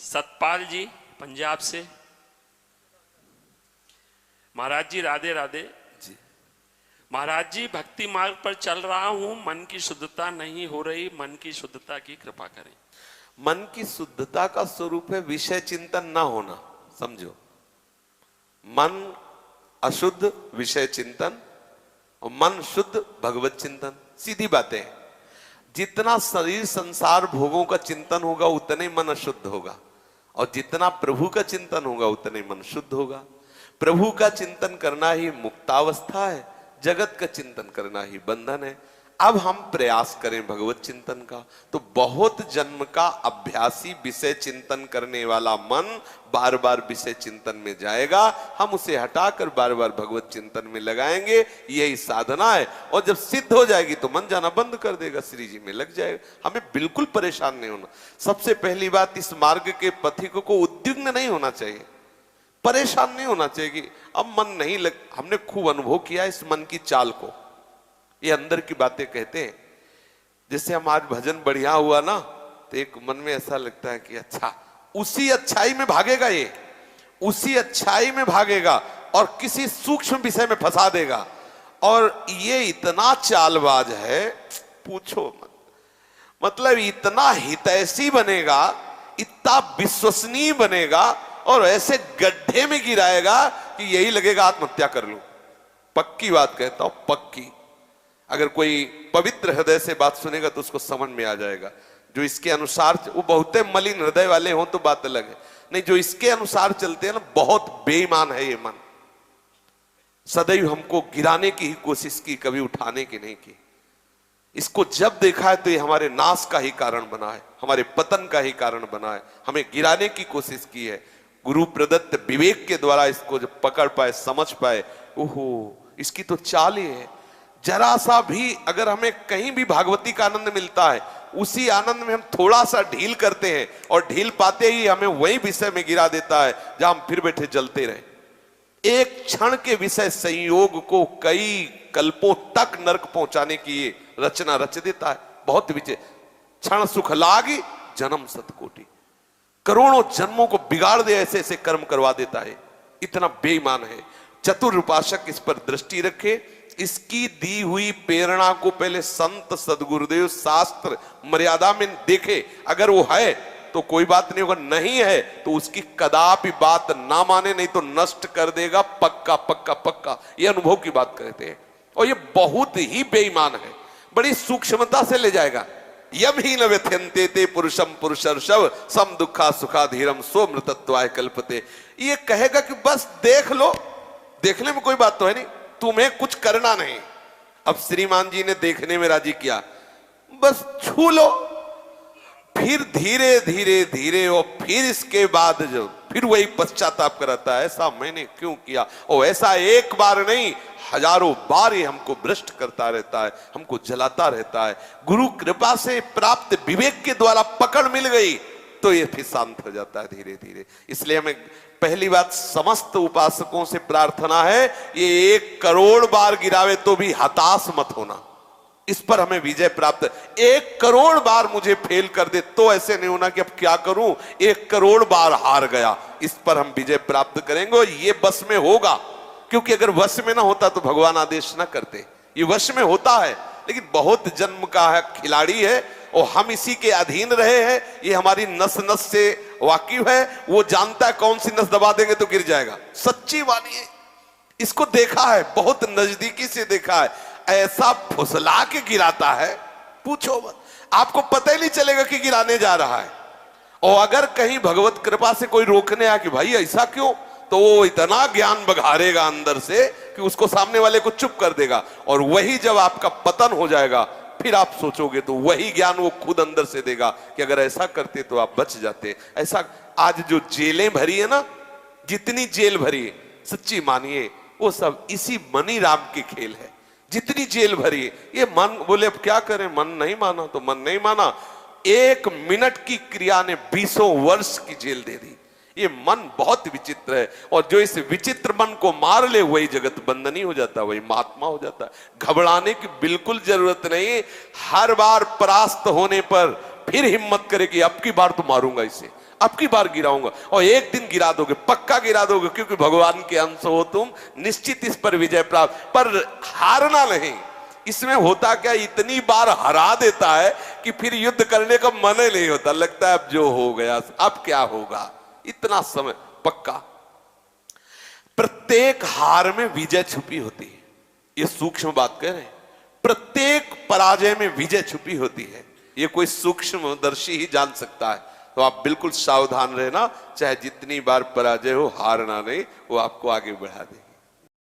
सतपाल जी पंजाब से। महाराज जी राधे राधे जी। महाराज जी, भक्ति मार्ग पर चल रहा हूं, मन की शुद्धता नहीं हो रही, मन की शुद्धता की कृपा करें। मन की शुद्धता का स्वरूप है विषय चिंतन ना होना। समझो, मन अशुद्ध विषय चिंतन और मन शुद्ध भगवत चिंतन, सीधी बातें हैं। जितना शरीर संसार भोगों का चिंतन होगा उतने ही मन अशुद्ध होगा, और जितना प्रभु का चिंतन होगा उतने ही मन शुद्ध होगा। प्रभु का चिंतन करना ही मुक्तावस्था है, जगत का चिंतन करना ही बंधन है। अब हम प्रयास करें भगवत चिंतन का, तो बहुत जन्म का अभ्यासी विषय चिंतन करने वाला मन बार बार विषय चिंतन में जाएगा। हम उसे हटाकर बार बार भगवत चिंतन में लगाएंगे, यही साधना है। और जब सिद्ध हो जाएगी तो मन जाना बंद कर देगा, श्री जी में लग जाएगा। हमें बिल्कुल परेशान नहीं होना। सबसे पहली बात, इस मार्ग के पथिक को उद्विग्न नहीं होना चाहिए, परेशान नहीं होना चाहिए कि अब मन नहीं लग। हमने खूब अनुभव किया इस मन की चाल को। ये अंदर की बातें कहते हैं। जैसे हम आज भजन बढ़िया हुआ ना, तो एक मन में ऐसा लगता है कि अच्छा, उसी अच्छाई में भागेगा, ये उसी अच्छाई में भागेगा और किसी सूक्ष्म विषय में फंसा देगा। और ये इतना चालबाज है, पूछो मत। मतलब इतना हितैषी बनेगा, इतना विश्वसनीय बनेगा, और ऐसे गड्ढे में गिराएगा कि यही लगेगा आत्महत्या कर लूं। पक्की बात कहता हूं, पक्की। अगर कोई पवित्र हृदय से बात सुनेगा तो उसको समझ में आ जाएगा। जो इसके अनुसार, वो बहुते मलिन हृदय वाले हों तो बात अलग है, नहीं जो इसके अनुसार चलते हैं ना, बहुत बेईमान है ये मन। सदैव हमको गिराने की ही कोशिश की, कभी उठाने की नहीं की। इसको जब देखा है तो ये हमारे नाश का ही कारण बना है, हमारे पतन का ही कारण बना है। हमें गिराने की कोशिश की है। गुरु प्रदत्त विवेक के द्वारा इसको जब पकड़ पाए, समझ पाए, ओहो, इसकी तो चाल ही है। जरा सा भी अगर हमें कहीं भी भागवती का आनंद मिलता है, उसी आनंद में हम थोड़ा सा ढील करते हैं, और ढील पाते ही हमें वही विषय में गिरा देता है जहां हम फिर बैठे जलते रहे। एक क्षण के विषय संयोग को कई कल्पों तक नरक पहुंचाने की ये रचना रच देता है। बहुत विजय, क्षण सुख लागी जन्म सतकोटि, करोड़ों जन्मों को बिगाड़ दे, ऐसे ऐसे कर्म करवा देता है। इतना बेईमान है। चतुर उपासक इस पर दृष्टि रखे, इसकी दी हुई प्रेरणा को पहले संत सदगुरुदेव शास्त्र मर्यादा में देखे। अगर वो है तो कोई बात नहीं होगा, नहीं है तो उसकी कदापि बात ना माने, नहीं तो नष्ट कर देगा, पक्का पक्का पक्का। ये अनुभव की बात कहते हैं। और ये बहुत ही बेईमान है, बड़ी सूक्ष्मता से ले जाएगा। यम ही न व्यथ्यन्ते ते पुरुषम पुरुषर्षव सम दुखा सुखा धीरम सो मृतत्वाय कल्पते। ये कहेगा कि बस देख लो, देखने में कोई बात तो है नहीं, तुम्हें कुछ करना नहीं। अब श्रीमान जी ने देखने में राजी किया, बस छू लो, फिर धीरे धीरे धीरे, और फिर इसके बाद जो फिर वही पश्चाताप कराता है, ऐसा मैंने क्यों किया। और ऐसा एक बार नहीं, हजारों बार ये हमको भ्रष्ट करता रहता है, हमको जलाता रहता है। गुरु कृपा से प्राप्त विवेक के द्वारा पकड़ मिल गई तो ये फिर शांत हो जाता है धीरे धीरे। इसलिए हमें पहली बात समस्त उपासकों से प्रार्थना है, ये 1 करोड़ बार गिरावे तो भी हताश मत होना। इस पर हमें विजय प्राप्त। 1 करोड़ बार मुझे फेल कर दे तो ऐसे नहीं होना कि अब क्या करूं, 1 करोड़ बार हार गया। इस पर हम विजय प्राप्त करेंगे, और ये बस में होगा। क्योंकि अगर वश में ना होता तो भगवान आदेश ना करते। ये वश में होता है, लेकिन बहुत जन्म का है, खिलाड़ी है, और हम इसी के अधीन रहे हैं। ये हमारी नस नस से वाकिफ है, वो जानता है कौन सी नस दबा देंगे तो गिर जाएगा। सच्ची वाली है, इसको देखा है, बहुत नजदीकी से देखा है। ऐसा फुसला के गिराता है, पूछो मत, आपको पता ही नहीं चलेगा कि गिराने जा रहा है। और अगर कहीं भगवत कृपा से कोई रोकने आ कि भाई ऐसा क्यों, तो वो इतना ज्ञान बघारेगा अंदर से कि उसको सामने वाले को चुप कर देगा। और वही जब आपका पतन हो जाएगा, फिर आप सोचोगे तो वही ज्ञान वो खुद अंदर से देगा कि अगर ऐसा करते तो आप बच जाते। ऐसा आज जो जेलें भरी है ना, जितनी जेल भरी है, सच्ची मानिए वो सब इसी मनी राम के खेल है। जितनी जेल भरी है, ये मन बोले अब क्या करें, मन नहीं माना तो मन नहीं माना। 1 मिनट की क्रिया ने 20 वर्ष की जेल दे दी। ये मन बहुत विचित्र है, और जो इस विचित्र मन को मार ले वही जगत बंधनी हो जाता है, वही महात्मा हो जाता है। घबराने की बिल्कुल जरूरत नहीं। हर बार परास्त होने पर फिर हिम्मत करे कि अब की बार तो मारूंगा इसे, अब की बार गिराऊंगा। और एक दिन गिरा दोगे, पक्का गिरा दोगे, क्योंकि भगवान के अंश हो तुम, निश्चित इस पर विजय प्राप्त। पर हारना नहीं। इसमें होता क्या, इतनी बार हरा देता है कि फिर युद्ध करने का मन ही नहीं होता, लगता है अब जो हो गया, अब क्या होगा, इतना समय पक्का। प्रत्येक हार में विजय छुपी होती है, ये सूक्ष्म बात कह रहे हैं। प्रत्येक पराजय में विजय छुपी होती है, ये कोई सूक्ष्मदर्शी ही जान सकता है। तो आप बिल्कुल सावधान रहना, चाहे जितनी बार पराजय हो, हारना नहीं, वो आपको आगे बढ़ा दे।